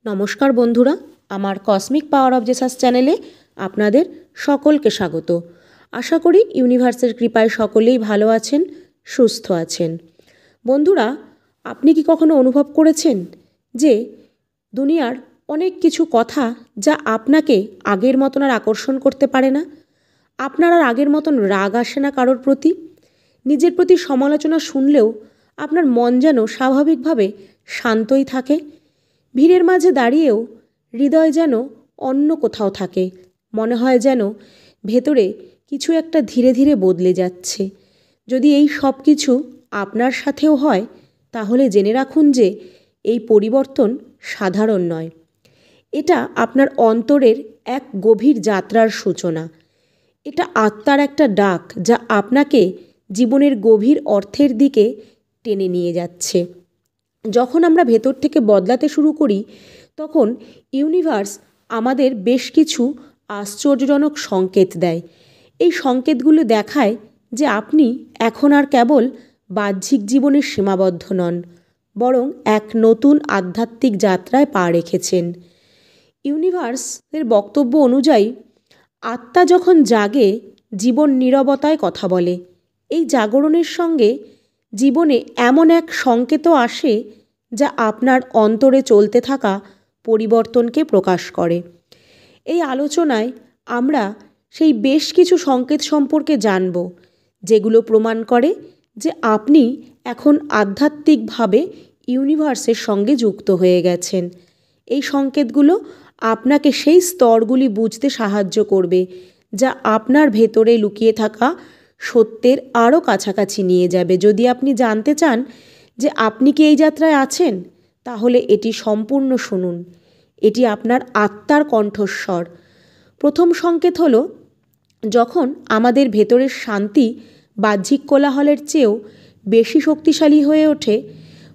নমস্কার বন্ধুরা, আমার কসমিক পাওয়ার অফ জেসাস চ্যানেলে আপনাদের সকলকে স্বাগত। আশা করি ইউনিভার্সের কৃপায় সকলেই ভালো আছেন, সুস্থ আছেন। বন্ধুরা, আপনি কি কখনো অনুভব করেছেন যে দুনিয়ার অনেক কিছু কথা যা আপনাকে আগের মতন আর আকর্ষণ করতে পারে না? আপনার আর আগের মতন রাগ আসে না কারোর প্রতি? নিজের প্রতি সমালোচনা শুনলেও আপনার মন যেন স্বাভাবিকভাবে শান্তই থাকে? ভিড়ের মাঝে দাঁড়িয়েও হৃদয় যেন অন্য কোথাও থাকে, মনে হয় যেন ভেতরে কিছু একটা ধীরে ধীরে বদলে যাচ্ছে। যদি এই সব কিছু আপনার সাথেও হয়, তাহলে জেনে রাখুন যে এই পরিবর্তন সাধারণ নয়। এটা আপনার অন্তরের এক গভীর যাত্রার সূচনা। এটা আত্মার একটা ডাক, যা আপনাকে জীবনের গভীর অর্থের দিকে টেনে নিয়ে যাচ্ছে। যখন আমরা ভেতর থেকে বদলাতে শুরু করি, তখন ইউনিভার্স আমাদের বেশ কিছু আশ্চর্যজনক সংকেত দেয়। এই সংকেতগুলো দেখায় যে আপনি এখন আর কেবল বাহ্যিক জীবনের সীমাবদ্ধ নন, বরং এক নতুন আধ্যাত্মিক যাত্রায় পা রেখেছেন। ইউনিভার্সের বক্তব্য অনুযায়ী, আত্মা যখন জাগে, জীবন নীরবতায় কথা বলে। এই জাগরণের সঙ্গে জীবনে এমন এক সংকেতও আসে যা আপনার অন্তরে চলতে থাকা পরিবর্তনকে প্রকাশ করে। এই আলোচনায় আমরা সেই বেশ কিছু সংকেত সম্পর্কে জানব, যেগুলো প্রমাণ করে যে আপনি এখন আধ্যাত্মিকভাবে ইউনিভার্সের সঙ্গে যুক্ত হয়ে গেছেন। এই সংকেতগুলো আপনাকে সেই স্তরগুলি বুঝতে সাহায্য করবে যা আপনার ভেতরে লুকিয়ে থাকা সত্যের আরও কাছাকাছি নিয়ে যাবে। যদি আপনি জানতে চান যে আপনি কি এই যাত্রায় আছেন, তাহলে এটি সম্পূর্ণ শুনুন। এটি আপনার আত্মার কণ্ঠস্বর। প্রথম সংকেত হলো, যখন আমাদের ভেতরের শান্তি বাহ্যিক কোলাহলের চেয়েও বেশি শক্তিশালী হয়ে ওঠে।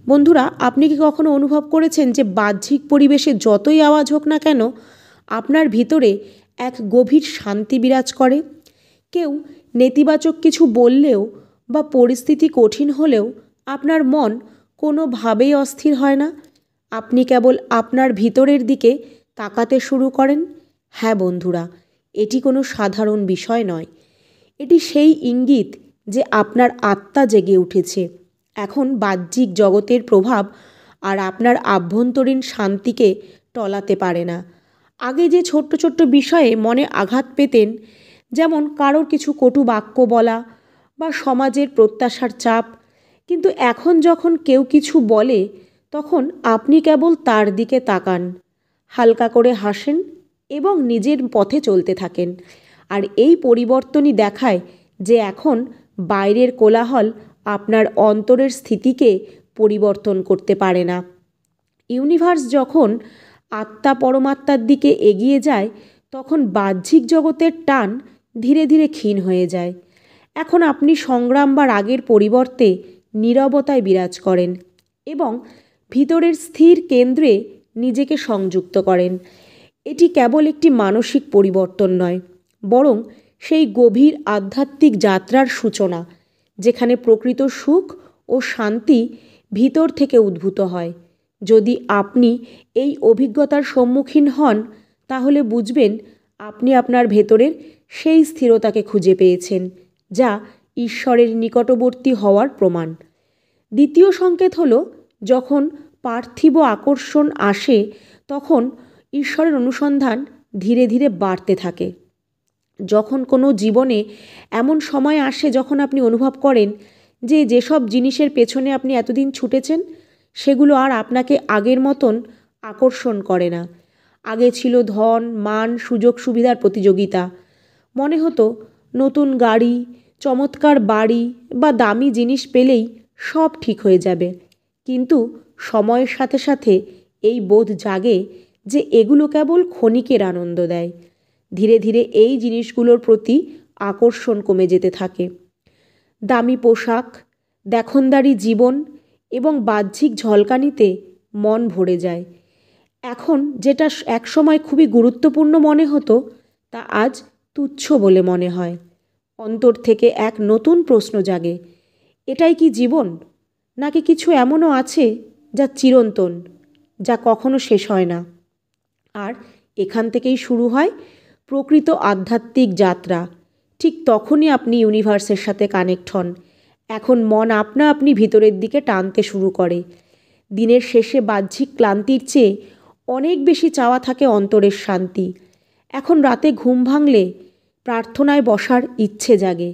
বন্ধুরা, আপনি কি কখনো অনুভব করেছেন যে বাহ্যিক পরিবেশে যতই আওয়াজ হোক না কেন, আপনার ভিতরে এক গভীর শান্তি বিরাজ করে? কেউ নেতিবাচক কিছু বললেও বা পরিস্থিতি কঠিন হলেও আপনার মন কোনোভাবেই অস্থির হয় না। আপনি কেবল আপনার ভিতরের দিকে তাকাতে শুরু করেন। হ্যাঁ বন্ধুরা, এটি কোনো সাধারণ বিষয় নয়। এটি সেই ইঙ্গিত যে আপনার আত্মা জেগে উঠেছে। এখন বাহ্যিক জগতের প্রভাব আর আপনার আভ্যন্তরীণ শান্তিকে টলাতে পারে না। আগে যে ছোট্ট ছোট্ট বিষয়ে মনে আঘাত পেতেন, যেমন কারোর কিছু কটু বাক্য বলা বা সমাজের প্রত্যাশার চাপ, কিন্তু এখন যখন কেউ কিছু বলে, তখন আপনি কেবল তার দিকে তাকান, হালকা করে হাসেন এবং নিজের পথে চলতে থাকেন। আর এই পরিবর্তনই দেখায় যে এখন বাইরের কোলাহল আপনার অন্তরের স্থিতিকে পরিবর্তন করতে পারে না। ইউনিভার্স যখন আত্মা পরমাত্মার দিকে এগিয়ে যায়, তখন বাহ্যিক জগতের টান ধীরে ধীরে ক্ষীণ হয়ে যায়। এখন আপনি সংগ্রাম বা রাগের পরিবর্তে নীরবতায় বিরাজ করেন এবং ভিতরের স্থির কেন্দ্রে নিজেকে সংযুক্ত করেন। এটি কেবল একটি মানসিক পরিবর্তন নয়, বরং সেই গভীর আধ্যাত্মিক যাত্রার সূচনা, যেখানে প্রকৃত সুখ ও শান্তি ভিতর থেকে উদ্ভূত হয়। যদি আপনি এই অভিজ্ঞতার সম্মুখীন হন, তাহলে বুঝবেন আপনি আপনার ভেতরের সেই স্থিরতাকে খুঁজে পেয়েছেন, যা ঈশ্বরের নিকটবর্তী হওয়ার প্রমাণ। দ্বিতীয় সংকেত হলো, যখন পার্থিব আকর্ষণ আসে, তখন ঈশ্বরের অনুসন্ধান ধীরে ধীরে বাড়তে থাকে। যখন কোনো জীবনে এমন সময় আসে যখন আপনি অনুভব করেন যে যেসব জিনিসের পেছনে আপনি এতদিন ছুটেছেন, সেগুলো আর আপনাকে আগের মতন আকর্ষণ করে না। আগে ছিল ধন, মান, সুযোগ সুবিধার প্রতিযোগিতা। মনে হতো নতুন গাড়ি, চমৎকার বাড়ি বা দামি জিনিস পেলেই সব ঠিক হয়ে যাবে। কিন্তু সময়ের সাথে সাথে এই বোধ জাগে যে এগুলো কেবল ক্ষণিকের আনন্দ দেয়। ধীরে ধীরে এই জিনিসগুলোর প্রতি আকর্ষণ কমে যেতে থাকে। দামি পোশাক, দেখনদারি জীবন এবং বাহ্যিক ঝলকানিতে মন ভরে যায়। এখন যেটা একসময় খুবই গুরুত্বপূর্ণ মনে হতো, তা আজ তুচ্ছ বলে মনে হয়। অন্তর থেকে এক নতুন প্রশ্ন জাগে, এটাই কি জীবন, নাকি কিছু এমনও আছে যা চিরন্তন, যা কখনো শেষ হয় না? আর এখান থেকেই শুরু হয় প্রকৃত আধ্যাত্মিক যাত্রা। ঠিক তখনই আপনি ইউনিভার্সের সাথে কানেক্ট হন। এখন মন আপনা আপনি ভিতরের দিকে টানতে শুরু করে। দিনের শেষে বাহ্যিক ক্লান্তির চেয়ে অনেক বেশি চাওয়া থাকে অন্তরের শান্তি। এখন রাতে ঘুম ভাঙলে প্রার্থনায় বসার ইচ্ছে জাগে।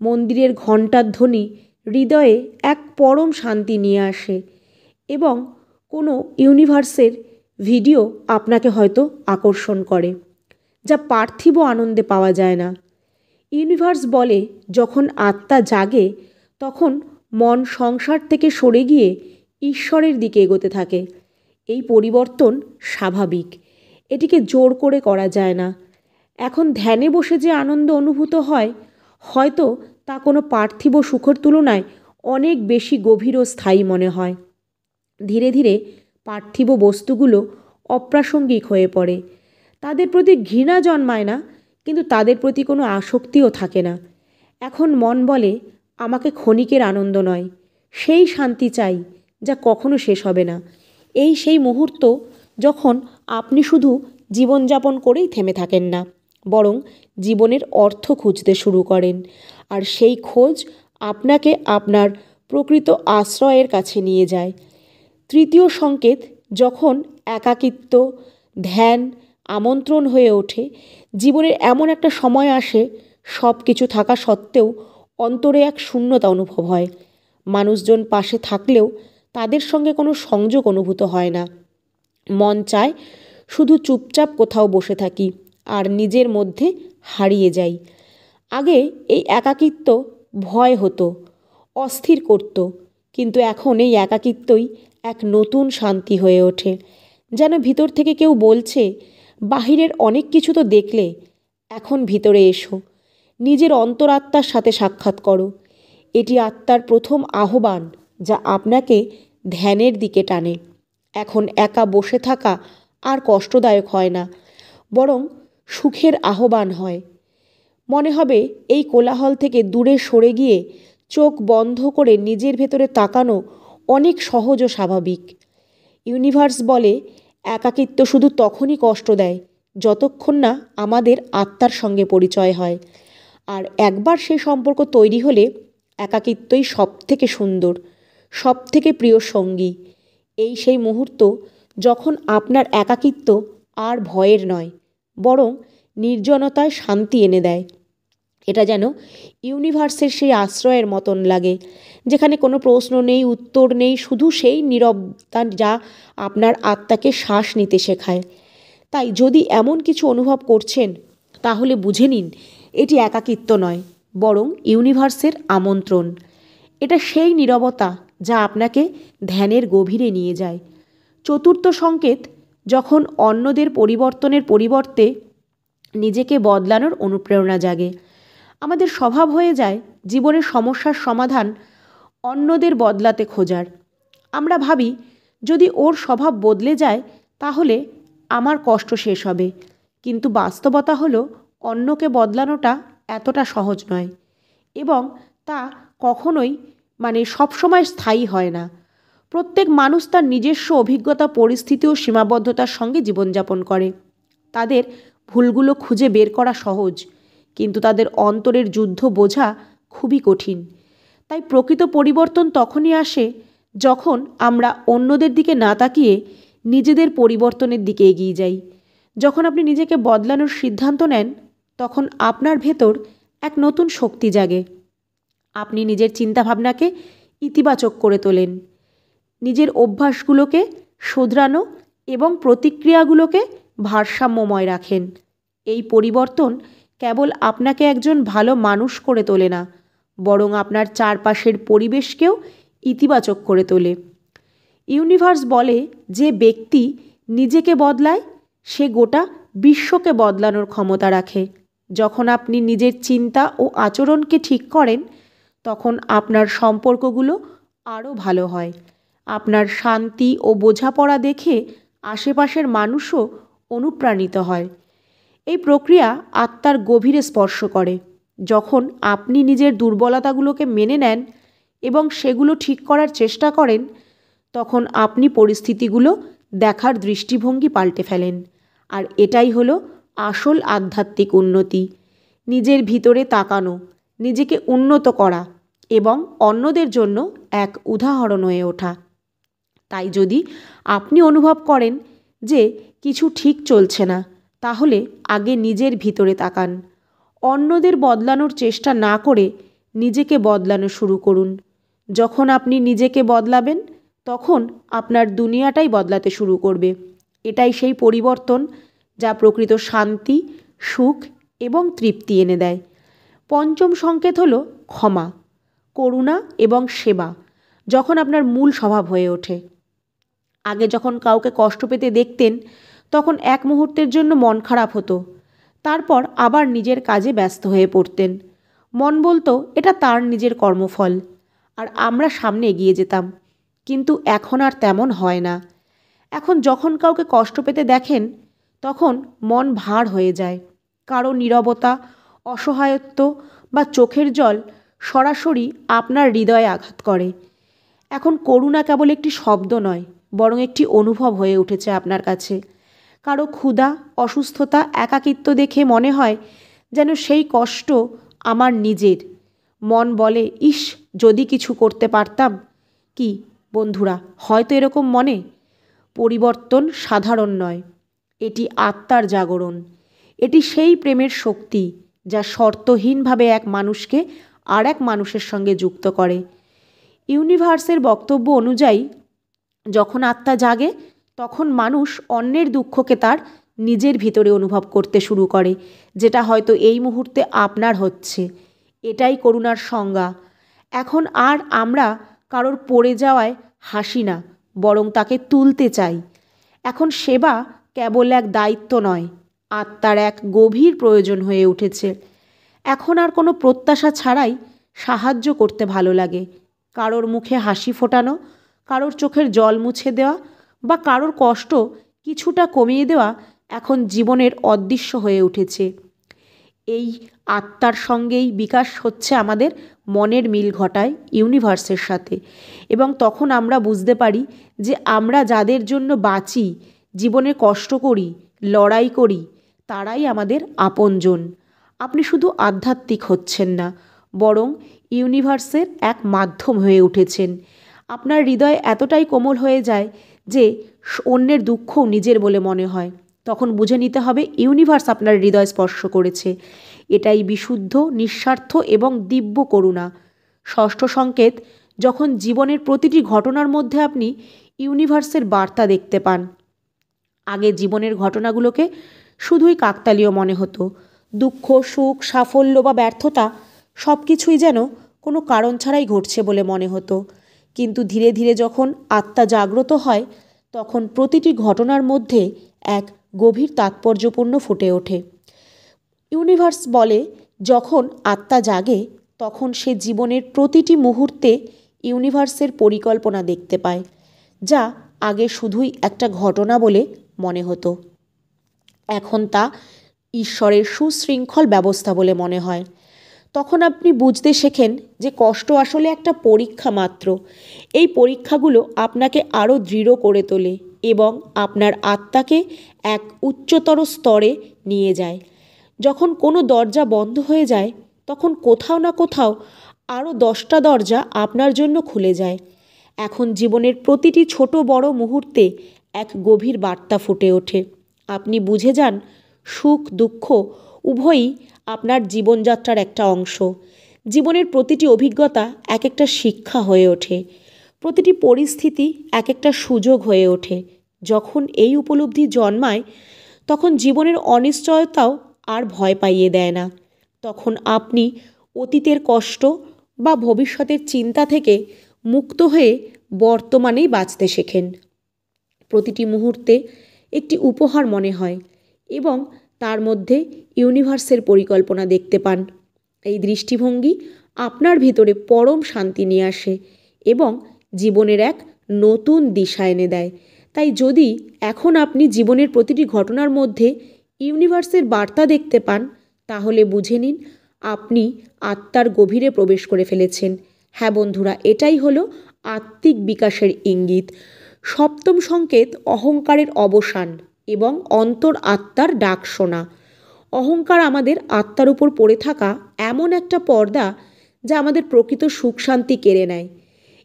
মন্দিরের ঘণ্টার ধ্বনি হৃদয়ে এক পরম শান্তি নিয়ে আসে এবং কোনো ইউনিভার্সের ভিডিও আপনাকে হয়তো আকর্ষণ করে, যা পার্থিব আনন্দে পাওয়া যায় না। ইউনিভার্স বলে, যখন আত্মা জাগে তখন মন সংসার থেকে সরে গিয়ে ঈশ্বরের দিকে এগোতে থাকে। এই পরিবর্তন স্বাভাবিক, এটিকে জোর করে করা যায় না। এখন ধ্যানে বসে যে আনন্দ অনুভূত হয়, হয়তো তা কোনো পার্থিব সুখের তুলনায় অনেক বেশি গভীর ও স্থায়ী মনে হয়। ধীরে ধীরে পার্থিব বস্তুগুলো অপ্রাসঙ্গিক হয়ে পড়ে। তাদের প্রতি ঘৃণা জন্মায় না, কিন্তু তাদের প্রতি কোনো আসক্তিও থাকে না। এখন মন বলে, আমাকে ক্ষণিকের আনন্দ নয়, সেই শান্তি চাই যা কখনো শেষ হবে না। এই সেই মুহূর্ত যখন আপনি শুধু জীবনযাপন করেই থেমে থাকেন না, বরং জীবনের অর্থ খুঁজতে শুরু করেন। আর সেই খোঁজ আপনাকে আপনার প্রকৃত আশ্রয়ের কাছে নিয়ে যায়। তৃতীয় সংকেত, যখন একাকিত্ব ধ্যান আমন্ত্রণ হয়ে ওঠে। জীবনের এমন একটা সময় আসে, সব কিছু থাকা সত্ত্বেও অন্তরে এক শূন্যতা অনুভব হয়। মানুষজন পাশে থাকলেও তাদের সঙ্গে কোনো সংযোগ অনুভূত হয় না। মন চায় শুধু চুপচাপ কোথাও বসে থাকি আর নিজের মধ্যে হারিয়ে যাই। আগে এই একাকিত্ব ভয় হতো, অস্থির করত, কিন্তু এখন এই একাকিত্বই এক নতুন শান্তি হয়ে ওঠে। যেন ভিতর থেকে কেউ বলছে, বাহিরের অনেক কিছু তো দেখলে, এখন ভিতরে এসো, নিজের অন্তরাত্মার সাথে সাক্ষাৎ করো। এটি আত্মার প্রথম আহ্বান, যা আপনাকে ধ্যানের দিকে টানে। এখন একা বসে থাকা আর কষ্টদায়ক হয় না, বরং সুখের আহ্বান হয়। মনে হবে এই কোলাহল থেকে দূরে সরে গিয়ে চোখ বন্ধ করে নিজের ভেতরে তাকানো অনেক সহজ ও স্বাভাবিক। ইউনিভার্স বলে, একাকিত্ব শুধু তখনই কষ্ট দেয় যতক্ষণ না আমাদের আত্মার সঙ্গে পরিচয় হয়। আর একবার সে সম্পর্ক তৈরি হলে একাকিত্বই সব থেকে সুন্দর, সব থেকে প্রিয় সঙ্গী। এই সেই মুহূর্ত যখন আপনার একাকিত্ব আর ভয়ের নয়, বরং নির্জনতায় শান্তি এনে দেয়। এটা যেন ইউনিভার্সের সেই আশ্রয়ের মতন লাগে, যেখানে কোনো প্রশ্ন নেই, উত্তর নেই, শুধু সেই নীরবতা যা আপনার আত্মাকে শ্বাস নিতে শেখায়। তাই যদি এমন কিছু অনুভব করছেন, তাহলে বুঝে নিন এটি একাকিত্ব নয়, বরং ইউনিভার্সের আমন্ত্রণ। এটা সেই নীরবতা যা আপনাকে ধ্যানের গভীরে নিয়ে যায়। চতুর্থ সংকেত, যখন অন্যদের পরিবর্তনের পরিবর্তে নিজেকে বদলানোর অনুপ্রেরণা জাগে। আমাদের স্বভাব হয়ে যায় জীবনের সমস্যার সমাধান অন্যদের বদলাতে খোঁজার। আমরা ভাবি, যদি ওর স্বভাব বদলে যায় তাহলে আমার কষ্ট শেষ হবে। কিন্তু বাস্তবতা হলো, অন্যকে বদলানোটা এতটা সহজ নয়, এবং তা কখনোই সবসময় স্থায়ী হয় না। প্রত্যেক মানুষ তার নিজস্ব অভিজ্ঞতা, পরিস্থিতি ও সীমাবদ্ধতার সঙ্গে জীবনযাপন করে। তাদের ভুলগুলো খুঁজে বের করা সহজ, কিন্তু তাদের অন্তরের যুদ্ধ বোঝা খুবই কঠিন। তাই প্রকৃত পরিবর্তন তখনই আসে যখন আমরা অন্যদের দিকে না তাকিয়ে নিজেদের পরিবর্তনের দিকে এগিয়ে যাই। যখন আপনি নিজেকে বদলানোর সিদ্ধান্ত নেন, তখন আপনার ভেতর এক নতুন শক্তি জাগে। আপনি নিজের চিন্তাভাবনাকে ইতিবাচক করে তোলেন, নিজের অভ্যাসগুলোকে শোধরানো এবং প্রতিক্রিয়াগুলোকে ভারসাম্যময় রাখেন। এই পরিবর্তন কেবল আপনাকে একজন ভালো মানুষ করে তোলে না, বরং আপনার চারপাশের পরিবেশকেও ইতিবাচক করে তোলে। ইউনিভার্স বলে, যে ব্যক্তি নিজেকে বদলায় সে গোটা বিশ্বকে বদলানোর ক্ষমতা রাখে। যখন আপনি নিজের চিন্তা ও আচরণকে ঠিক করেন, তখন আপনার সম্পর্কগুলো আরও ভালো হয়। আপনার শান্তি ও বোঝাপড়া দেখে আশেপাশের মানুষও অনুপ্রাণিত হয়। এই প্রক্রিয়া আত্মার গভীরে স্পর্শ করে। যখন আপনি নিজের দুর্বলতাগুলোকে মেনে নেন এবং সেগুলো ঠিক করার চেষ্টা করেন, তখন আপনি পরিস্থিতিগুলো দেখার দৃষ্টিভঙ্গি পাল্টে ফেলেন। আর এটাই হলো আসল আধ্যাত্মিক উন্নতি। নিজের ভিতরে তাকানো, নিজেকে উন্নত করা এবং অন্যদের জন্য এক উদাহরণ হয়ে ওঠা। তাই যদি আপনি অনুভব করেন যে কিছু ঠিক চলছে না, তাহলে আগে নিজের ভিতরে তাকান। অন্যদের বদলানোর চেষ্টা না করে নিজেকে বদলানো শুরু করুন। যখন আপনি নিজেকে বদলাবেন, তখন আপনার দুনিয়াটাই বদলাতে শুরু করবে। এটাই সেই পরিবর্তন যা প্রকৃত শান্তি, সুখ এবং তৃপ্তি এনে দেয়। পঞ্চম সংকেত হলো ক্ষমা, করুণা এবং সেবা যখন আপনার মূল স্বভাব হয়ে ওঠে। আগে যখন কাউকে কষ্ট পেতে দেখতেন, তখন এক মুহূর্তের জন্য মন খারাপ হতো, তারপর আবার নিজের কাজে ব্যস্ত হয়ে পড়তেন। মন বলতো এটা তার নিজের কর্মফল, আর আমরা সামনে এগিয়ে যেতাম। কিন্তু এখন আর তেমন হয় না। এখন যখন কাউকে কষ্ট পেতে দেখেন, তখন মন ভার হয়ে যায়। কারো নীরবতা, অসহায়ত্ব বা চোখের জল সরাসরি আপনার হৃদয়ে আঘাত করে। এখন করুণা কেবল একটি শব্দ নয়, বরং একটি অনুভব হয়ে উঠেছে আপনার কাছে। কারো ক্ষুধা, অসুস্থতা, একাকিত্ব দেখে মনে হয় যেন সেই কষ্ট আমার নিজের। মন বলে, ইস, যদি কিছু করতে পারতাম। কি বন্ধুরা, হয়তো এরকম মনে? পরিবর্তন সাধারণ নয়, এটি আত্মার জাগরণ। এটি সেই প্রেমের শক্তি যা শর্তহীনভাবে এক মানুষকে আর এক মানুষের সঙ্গে যুক্ত করে। ইউনিভার্সের বক্তব্য অনুযায়ী যখন আত্মা জাগে, তখন মানুষ অন্যের দুঃখকে তার নিজের ভিতরে অনুভব করতে শুরু করে, যেটা হয়তো এই মুহূর্তে আপনার হচ্ছে। এটাই করুণার সংজ্ঞা। এখন আর আমরা কারোর পড়ে যাওয়ায় হাসি না, বরং তাকে তুলতে চাই। এখন সেবা কেবল এক দায়িত্ব নয়, আত্মার এক গভীর প্রয়োজন হয়ে উঠেছে। এখন আর কোনো প্রত্যাশা ছাড়াই সাহায্য করতে ভালো লাগে। কারোর মুখে হাসি ফোটানো, কারোর চোখের জল মুছে দেওয়া বা কারোর কষ্ট কিছুটা কমিয়ে দেওয়া এখন জীবনের অদৃশ্য হয়ে উঠেছে। এই আত্মার সঙ্গেই বিকাশ হচ্ছে আমাদের মনের মিল ঘটায় ইউনিভার্সের সাথে। এবং তখন আমরা বুঝতে পারি যে আমরা যাদের জন্য বাঁচি, জীবনে কষ্ট করি, লড়াই করি, তারাই আমাদের আপনজন। আপনি শুধু আধ্যাত্মিক হচ্ছেন না, বরং ইউনিভার্সের এক মাধ্যম হয়ে উঠেছেন। আপনার হৃদয় এতটাই কোমল হয়ে যায় যে অন্যের দুঃখও নিজের বলে মনে হয়। তখন বুঝে নিতে হবে ইউনিভার্স আপনার হৃদয় স্পর্শ করেছে। এটাই বিশুদ্ধ, নিঃস্বার্থ এবং দিব্য করুণা। ষষ্ঠ সংকেত, যখন জীবনের প্রতিটি ঘটনার মধ্যে আপনি ইউনিভার্সের বার্তা দেখতে পান। আগে জীবনের ঘটনাগুলোকে শুধুই কাকতালীয় মনে হতো। দুঃখ, সুখ, সাফল্য বা ব্যর্থতা সব কিছুই যেন কোনো কারণ ছাড়াই ঘটছে বলে মনে হতো। কিন্তু ধীরে ধীরে যখন আত্মা জাগ্রত হয়, তখন প্রতিটি ঘটনার মধ্যে এক গভীর তাৎপর্যপূর্ণ ফুটে ওঠে। ইউনিভার্স বলে, যখন আত্মা জাগে, তখন সে জীবনের প্রতিটি মুহূর্তে ইউনিভার্সের পরিকল্পনা দেখতে পায়, যা আগে শুধুই একটা ঘটনা বলে মনে হতো। এখন তা ঈশ্বরের সুশৃঙ্খল ব্যবস্থা বলে মনে হয়। তখন আপনি বুঝতে শেখেন যে কষ্ট আসলে একটা পরীক্ষা মাত্র। এই পরীক্ষাগুলো আপনাকে আরও দৃঢ় করে তোলে এবং আপনার আত্মাকে এক উচ্চতর স্তরে নিয়ে যায়। যখন কোনো দরজা বন্ধ হয়ে যায়, তখন কোথাও না কোথাও আরও 10টা দরজা আপনার জন্য খুলে যায়। এখন জীবনের প্রতিটি ছোট বড় মুহূর্তে এক গভীর বার্তা ফুটে ওঠে। আপনি বুঝে যান সুখ, দুঃখ উভয়ই আপনার জীবনযাত্রার একটা অংশ। জীবনের প্রতিটি অভিজ্ঞতা এক একটা শিক্ষা হয়ে ওঠে। প্রতিটি পরিস্থিতি এক একটা সুযোগ হয়ে ওঠে। যখন এই উপলব্ধি জন্মায়, তখন জীবনের অনিশ্চয়তাও আর ভয় পাইয়ে দেয় না। তখন আপনি অতীতের কষ্ট বা ভবিষ্যতের চিন্তা থেকে মুক্ত হয়ে বর্তমানেই বাঁচতে শেখেন। প্রতিটি মুহূর্তে একটি উপহার মনে হয় এবং তার মধ্যে ইউনিভার্সের পরিকল্পনা দেখতে পান। এই দৃষ্টিভঙ্গি আপনার ভিতরে পরম শান্তি নিয়ে আসে এবং জীবনের এক নতুন দিশা এনে দেয়। তাই যদি এখন আপনি জীবনের প্রতিটি ঘটনার মধ্যে ইউনিভার্সের বার্তা দেখতে পান, তাহলে বুঝে নিন আপনি আত্মার গভীরে প্রবেশ করে ফেলেছেন। হ্যাঁ বন্ধুরা, এটাই হলো আত্মিক বিকাশের ইঙ্গিত। সপ্তম সংকেত, অহংকারের অবসান এবং অন্তর আত্মার ডাক শোনা। অহংকার আমাদের আত্মার উপর পড়ে থাকা এমন একটা পর্দা যা আমাদের প্রকৃত সুখ শান্তি কেড়ে নেয়।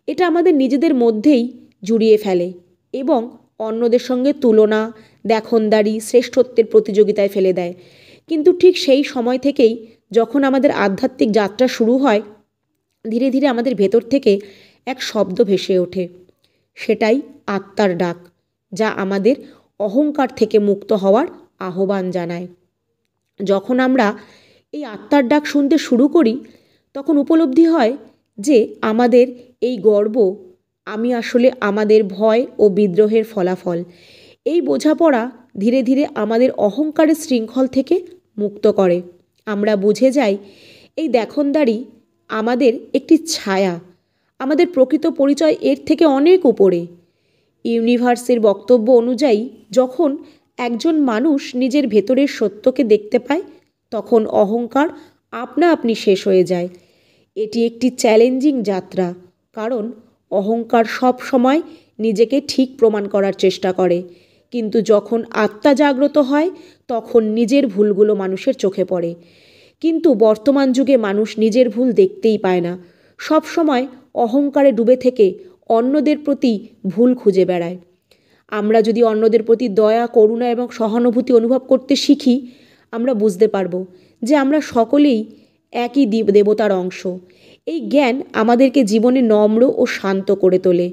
এটা আমাদের নিজেদের মধ্যেই জুড়িয়ে ফেলে এবং অন্যদের সঙ্গে তুলনা, দেখনদারি, শ্রেষ্ঠত্বের প্রতিযোগিতায় ফেলে দেয়। কিন্তু ঠিক সেই সময় থেকেই যখন আমাদের আধ্যাত্মিক যাত্রা শুরু হয়, ধীরে ধীরে আমাদের ভেতর থেকে এক শব্দ ভেসে ওঠে। সেটাই আত্মার ডাক, যা আমাদের অহংকার থেকে মুক্ত হওয়ার আহ্বান জানায়। যখন আমরা এই আত্মার ডাক শুনতে শুরু করি, তখন উপলব্ধি হয় যে আমাদের এই গর্ব, আমি আসলে আমাদের ভয় ও বিদ্রোহের ফলাফল। এই বোঝাপড়া ধীরে ধীরে আমাদের অহংকারের শৃঙ্খল থেকে মুক্ত করে। আমরা বুঝে যাই এই দেখনদারি আমাদের একটি ছায়া, আমাদের প্রকৃত পরিচয় এর থেকে অনেক উপরে। ইউনিভার্সের বক্তব্য অনুযায়ী যখন একজন মানুষ নিজের ভেতরের সত্যকে দেখতে পায়, তখন অহংকার আপনা আপনি শেষ হয়ে যায়। এটি একটি চ্যালেঞ্জিং যাত্রা, কারণ অহংকার সব সময় নিজেকে ঠিক প্রমাণ করার চেষ্টা করে। কিন্তু যখন আত্মা জাগ্রত হয়, তখন নিজের ভুলগুলো মানুষের চোখে পড়ে। কিন্তু বর্তমান যুগে মানুষ নিজের ভুল দেখতেই পায় না, সব সময় অহংকারে ডুবে থেকে অন্যদের প্রতি ভুল খুঁজে বেড়ায়। আমরা যদি অন্যদের প্রতি দয়া, করুণা এবং সহানুভূতি অনুভব করতে শিখি, আমরা বুঝতে পারব যে আমরা সকলেই একই দেবতার অংশ। এই জ্ঞান আমাদেরকে জীবনে নম্র ও শান্ত করে তোলে,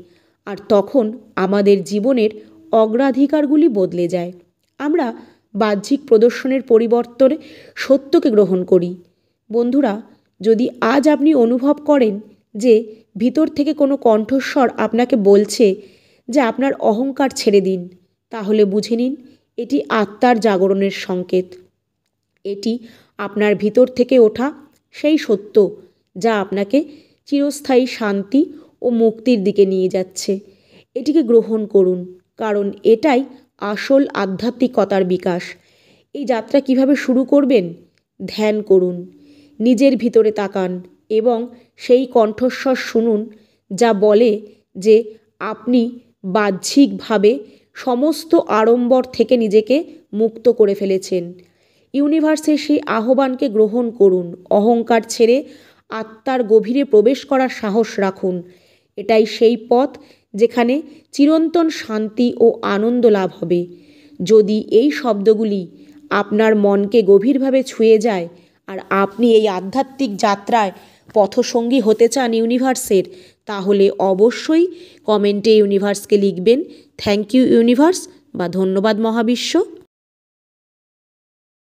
আর তখন আমাদের জীবনের অগ্রাধিকারগুলি বদলে যায়। আমরা বাহ্যিক প্রদর্শনের পরিবর্তনে সত্যকে গ্রহণ করি। বন্ধুরা, যদি আজ আপনি অনুভব করেন যে ভিতর থেকে কোনো কণ্ঠস্বর আপনাকে বলছে যে আপনার অহংকার ছেড়ে দিন, তাহলে বুঝে নিন এটি আত্মার জাগরণের সংকেত। এটি আপনার ভিতর থেকে ওঠা সেই সত্য যা আপনাকে চিরস্থায়ী শান্তি ও মুক্তির দিকে নিয়ে যাচ্ছে। এটিকে গ্রহণ করুন, কারণ এটাই আসল আধ্যাত্মিকতার বিকাশ। এই যাত্রা কিভাবে শুরু করবেন? ধ্যান করুন, নিজের ভিতরে তাকান এবং সেই কণ্ঠস্বর শুনুন যা বলে যে আপনি বাহ্যিকভাবে সমস্ত আড়ম্বর থেকে নিজেকে মুক্ত করে ফেলেছেন। ইউনিভার্সের সেই আহ্বানকে গ্রহণ করুন, অহংকার ছেড়ে আত্মার গভীরে প্রবেশ করার সাহস রাখুন। এটাই সেই পথ যেখানে চিরন্তন শান্তি ও আনন্দ লাভ হবে। যদি এই শব্দগুলি আপনার মনকে গভীরভাবে ছুঁয়ে যায় আর আপনি এই আধ্যাত্মিক যাত্রায় পথসঙ্গী হতে চান ইউনিভার্সের, তাহলে অবশ্যই কমেন্টে ইউনিভার্সকে লিখবেন থ্যাংক ইউ ইউনিভার্স বা ধন্যবাদ মহাবিশ্ব।